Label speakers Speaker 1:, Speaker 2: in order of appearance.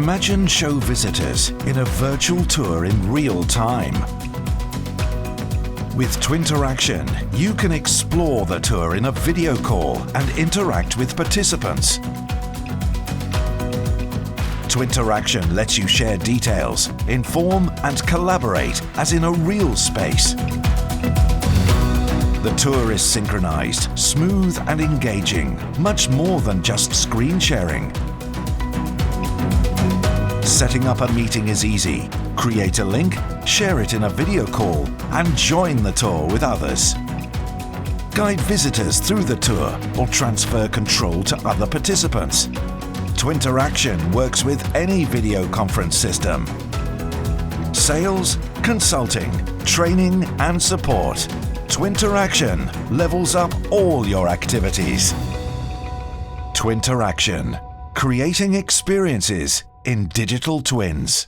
Speaker 1: Imagine show visitors in a virtual tour in real time. With Twinteraction, you can explore the tour in a video call and interact with participants. Twinteraction lets you share details, inform and collaborate as in a real space. The tour is synchronized, smooth and engaging, much more than just screen sharing. Setting up a meeting is easy. Create a link, share it in a video call, and join the tour with others. Guide visitors through the tour or transfer control to other participants. Twinteraction works with any video conference system. Sales, consulting, training, and support. Twinteraction levels up all your activities. Twinteraction, creating experiences in digital twins.